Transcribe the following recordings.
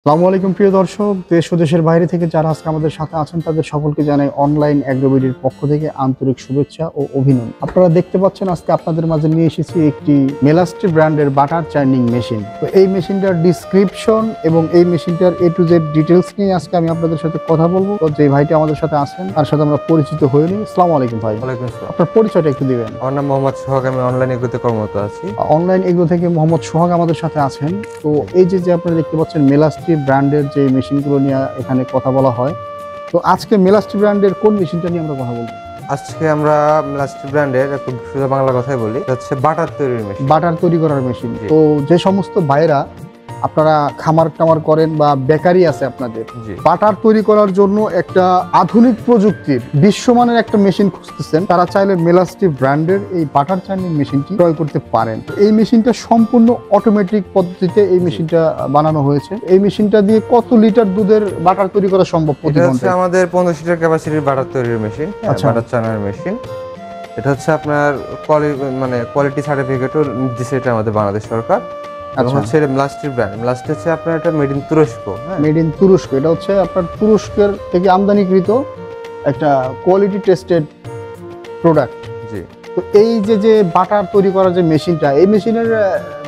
আসসালামু আলাইকুম প্রিয় দর্শক, দেশ ও দেশের বাইরে থেকে যারা আজকে আমাদের সাথে আছেন তাদের সকলকে জানাই অনলাইন অ্যাগ্রোবিডির পক্ষ থেকে আন্তরিক শুভেচ্ছা ও অভিনন্দন। আপনারা দেখতে পাচ্ছেন আজকে আপনাদের মাঝে নিয়ে এসেছি একটি মেলাস্ট্রি ব্র্যান্ডের বাটার চার্নিং মেশিন। তো এই মেশিনটার ডিসক্রিপশন এবং এই মেশিনটার A to Z ডিটেলস নিয়ে আজকে আমি আপনাদের সাথে কথা বলবো। তো যে ভাইটি আমাদের সাথে আছেন তার সাথে আমরা পরিচিত হয়ে নিই। আসসালামু আলাইকুম ভাই। ওয়ালাইকুম আসসালাম। আপনার পরিচয়টা একটু দিবেন। আমার নাম মোহাম্মদ সোহাগ, আমি অনলাইন এগ্রোতে কর্মরত আছি। অনলাইন এগ্রো থেকে মোহাম্মদ সোহাগ আমাদের সাথে আছেন। তো এই যে আপনারা দেখতে পাচ্ছেন মেলাস্ট্রি ব্র্যান্ডের যে মেশিনগুলো নিয়ে এখানে কথা বলা হয়, তো আজকে মেলাস্ট্রি ব্র্যান্ডের কোন মেশিনটা নিয়ে আমরা কথা বলবো? আজকে আমরা মেলাস্ট্রি ব্র্যান্ডের একটু সোজা বাংলা কথাই বলি, হচ্ছে বাটার তৈরির মেশিন। বাটার তৈরি করার মেশিন। তো যে সমস্ত ভাইরা আপনারা খামার টামার করেন বা বেকারি আছে আপনাদের, বাটার তৈরি করার জন্য একটা আধুনিক প্রযুক্তির বিশ্বমানের একটা মেশিন খুঁজতেছেন, তারা চাইলে মেলাস্ট্রি ব্র্যান্ডের এই বাটার চার্নিং মেশিনটি ক্রয় করতে পারেন। এই মেশিনটা সম্পূর্ণ অটোমেটিক পদ্ধতিতে এই মেশিনটা বানানো হয়েছে। এই মেশিনটা দিয়ে কত লিটার দুধের বাটার তৈরি করা সম্ভব প্রতি ঘন্টায়? আমাদের 15 লিটার ক্যাপাসিটির বাটার তৈরির মেশিন, বাটার চার্নার মেশিন। এটা হচ্ছে আপনার কোয়ালিটি সার্টিফিকেটও দিচ্ছে এটা আমাদের বাংলাদেশ সরকার। হচ্ছে মেলাস্ট্রি ব্র্যান্ড। মেলাস্ট্রি হচ্ছে আপনার এটা মেড ইন তুরস্ক। মেড ইন তুরস্ক, এটা হচ্ছে আপনার তুরস্কের থেকে আমদানিকৃত একটা কোয়ালিটি টেস্টেড প্রোডাক্ট। জি। তো এই যে বাটার তৈরি করার যে মেশিনটা, এই মেশিনের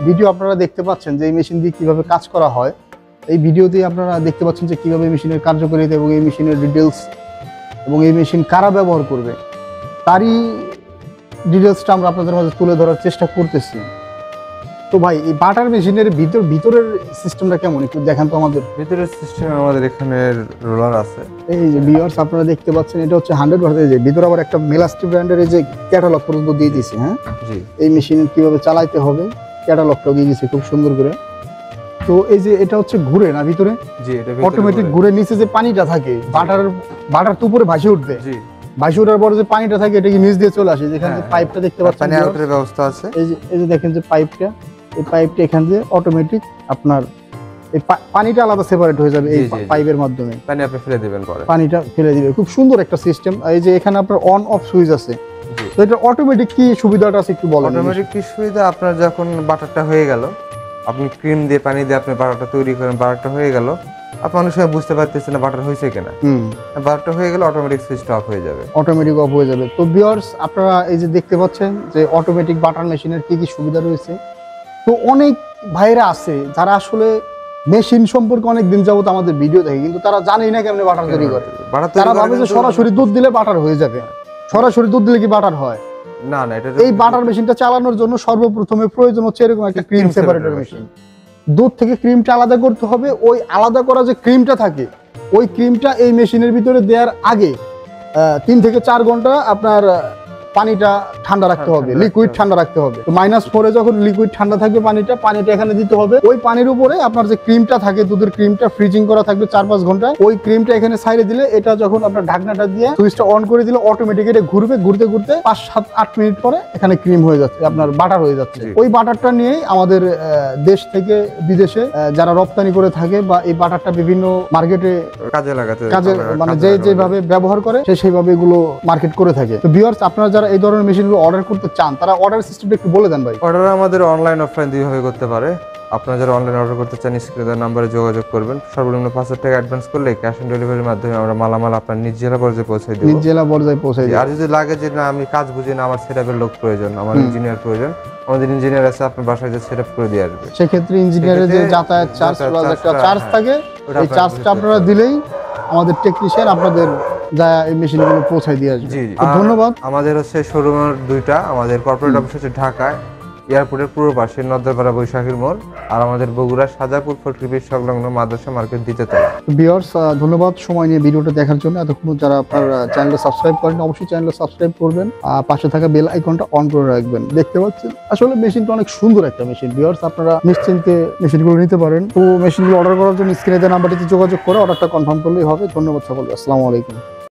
ভিডিও আপনারা দেখতে পাচ্ছেন যে এই মেশিন দিয়ে কিভাবে কাজ করা হয়। এই ভিডিওতে আপনারা দেখতে পাচ্ছেন যে কিভাবে এই মেশিনের কার্যকারিতা এবং এই মেশিনের ডিটেলস এবং এই মেশিন কারা ব্যবহার করবে তারই ডিটেলসটা আমরা আপনাদের মাঝে তুলে ধরার চেষ্টা করতেছি। তো ভাই, এই বাটার মেশিনের ভিতরের সিস্টেমটা কেমন একটু দেখান তো আমাদের। ভিতরের সিস্টেম আমাদের এখানে রোলার আছে। এই যে ভিউয়ার্স আপনারা দেখতে পাচ্ছেন, এটা হচ্ছে 100% যে ভিতরে আবার একটা মেলাস্ট্রি ব্র্যান্ডের এই যে ক্যাটালগ পর্যন্ত দিয়ে দিয়েছে। হ্যাঁ জি। এই মেশিন কিভাবে চালাইতে হবে ক্যাটালগটাও দিয়ে দিয়েছে খুব সুন্দর করে। তো এই যে এটা হচ্ছে ঘুরে না ভিতরে? জি, এটা অটোমেটিক ঘুরে। নিচে যে পানিটা থাকে বাটার তো উপরে ভাসে উঠবে। জি। ভাসে ওঠার পরে যে পানিটা থাকে এটা কি নিচ দিয়ে চলে আসে? যেখানে পাইপটা দেখতে পাচ্ছেন, পানি আউটের ব্যবস্থা আছে। এই যে দেখেন যে পাইপটা, এই পাইপটা এখান দিয়ে অটোমেটিক আপনার এই পানিটা আলাদা সেপারেট হয়ে যাবে এই পাইপের মাধ্যমে। পানি আপনি ফেলে দিবেন, পরে পানিটা ফেলে দিবে। খুব সুন্দর একটা সিস্টেম। এই যে এখানে আপনার অন অফ সুইচ আছে। তো এটা অটোমেটিক কি সুবিধাটা আছে একটু বলেন। অটোমেটিক কি সুবিধা, আপনার যখন বাটারটা হয়ে গেল, আপনি ক্রিম দিয়ে পানি দিয়ে আপনি বাটারটা তৈরি করেন, বাটারটা হয়ে গেল, আপনি অনেক সময় বুঝতে পারতেছেন না বাটার হয়েছে কিনা। বাটারটা হয়ে গেলে অটোমেটিক সুইচটা অফ হয়ে যাবে। অটোমেটিক অফ হয়ে যাবে। তো ভিউয়ার্স আপনারা এই যে দেখতে পাচ্ছেন যে অটোমেটিক বাটার মেশিনের কি কি সুবিধা রয়েছে। তো অনেক ভাইরা আছে যারা আসলে মেশিন সম্পর্কে অনেক দিন যাবত আমাদের ভিডিও দেখে, কিন্তু তারা জানেই না কেমনে বাটার তৈরি করে। তারা ভাবে যে সরাসরি দুধ দিলে বাটার হয়ে যাবে। সরাসরি দুধ দিলে কি বাটার হয়? না না, এটা এই বাটার মেশিনটা চালানোর জন্য সর্বপ্রথমে প্রয়োজন হচ্ছে এরকম একটা ক্রিম সেপারেটর মেশিন। দুধ থেকে ক্রিমটা আলাদা করতে হবে। ওই আলাদা করা যে ক্রিমটা থাকে, ওই ক্রিমটা এই মেশিনের ভিতরে দেওয়ার আগে 3 থেকে 4 ঘন্টা আপনার পানিটা ঠান্ডা রাখতে হবে, লিকুইড ঠান্ডা রাখতে হবে। তো -4-এ যখন লিকুইড ঠান্ডা থাকবে পানিটা এখানে দিতে হবে। ওই পানির উপরে আপনার যে ক্রিমটা থাকে, দুধের ক্রিমটা ফ্রিজিং করা থাকবে 4-5 ঘন্টা। ওই ক্রিমটা এখানে ছাইড়ে দিলে এটা যখন আপনার ঢাকনাটা দিয়ে সুইচটা অন করে দিলে অটোমেটিক এটা ঘুরবে। ঘুরতে 5-7-8 মিনিট পরে এখানে ক্রিম হয়ে যাচ্ছে, আপনার বাটার হয়ে যাচ্ছে। ওই বাটারটা নিয়েই আমাদের দেশ থেকে বিদেশে যারা রপ্তানি করে থাকে বা এই বাটারটা বিভিন্ন মার্কেটে কাজে মানে যেভাবে ব্যবহার করে সেইভাবে এগুলো মার্কেট করে থাকে। তো ভিউয়ার্স আপনারা যারা এই ধরনের মেশিনগুলো অর্ডার করতে চান তারা অর্ডার সিস্টেমটা একটু বলে দেন ভাই। অর্ডার আমাদের অনলাইন অফলাইন দুইভাবে করতে পারে। আপনারা যারা অনলাইন অর্ডার করতে চান স্ক্রিনে দেওয়া নম্বরে যোগাযোগ করবেন। সর্বনিম্ন 5,000 টাকা অ্যাডভান্স করলে ক্যাশ অন ডেলিভারির মাধ্যমে আমরা মালামাল আপনার নিজ জেলা পর্যায়ে পৌঁছে দেব। নিজ জেলা পর্যায়ে পৌঁছে দেব। আর যদি লাগে যে না আমি কাজ বুঝি না, আমার সেটআপের লোক প্রয়োজন, আমার ইঞ্জিনিয়ার প্রয়োজন, আমাদের ইঞ্জিনিয়ার আছে, আপনার বাসায় যে সেটআপ করে দিয়ে আসবে। সেই ক্ষেত্রে ইঞ্জিনিয়ারের যে যাতায়াত চার্জ প্লাস একটা চার্জ থাকে, এই চার্জটা আপনারা দিলেই আমাদের টেকনিশিয়ান আপনাদের যা এই মেশিনগুলো পৌঁছায় দিয়ে আসবে। জি, ধন্যবাদ। আমাদের হচ্ছে শোরুমের 2টা, আমাদের কর্পোরেট অফিস হচ্ছে ঢাকায় এয়ারপোর্টের পূর্ব পাশে নদ্দাপাড়া বৈশাখীর মোড়, আর আমাদের বগুড়া সাজাপুর ফটকিপির সংলগ্ন মাদ্রাসা মার্কেট দ্বিতীয়তলা। ভিউয়ার্স ধন্যবাদ সময় নিয়ে ভিডিওটা দেখার জন্য। এতক্ষণ যারা আপনার চ্যানেলটা সাবস্ক্রাইব করেন অবশ্যই চ্যানেলটা সাবস্ক্রাইব করবেন, পাশে থাকা বেল আইকনটা অন করে রাখবেন। দেখতে পাচ্ছেন আসলে মেশিনটা অনেক সুন্দর একটা মেশিন। ভিউয়ার্স আপনারা নিশ্চিন্তে মেশিনগুলো নিতে পারেন। তো মেশিনগুলো অর্ডার করার জন্য স্ক্রিনে দেওয়া নাম্বারটিতে যোগাযোগ করে অর্ডারটা কনফার্ম করলেই হবে। ধন্যবাদ সকলকে। আসসালামু আলাইকুম।